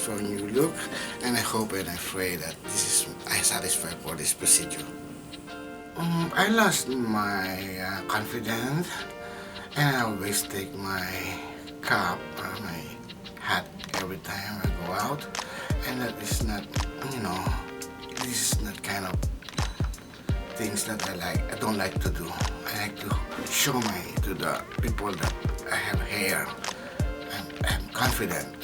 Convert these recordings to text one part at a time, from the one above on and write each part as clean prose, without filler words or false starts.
for a new look, and I hope and I pray that I satisfied for this procedure. I lost my confidence, and I always take my cap or my hat every time I go out, and that is not, this is not kind of things that I don't like to do. I like to show to the people that I have hair and I'm confident.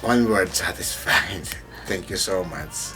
One word, satisfied. Thank you so much.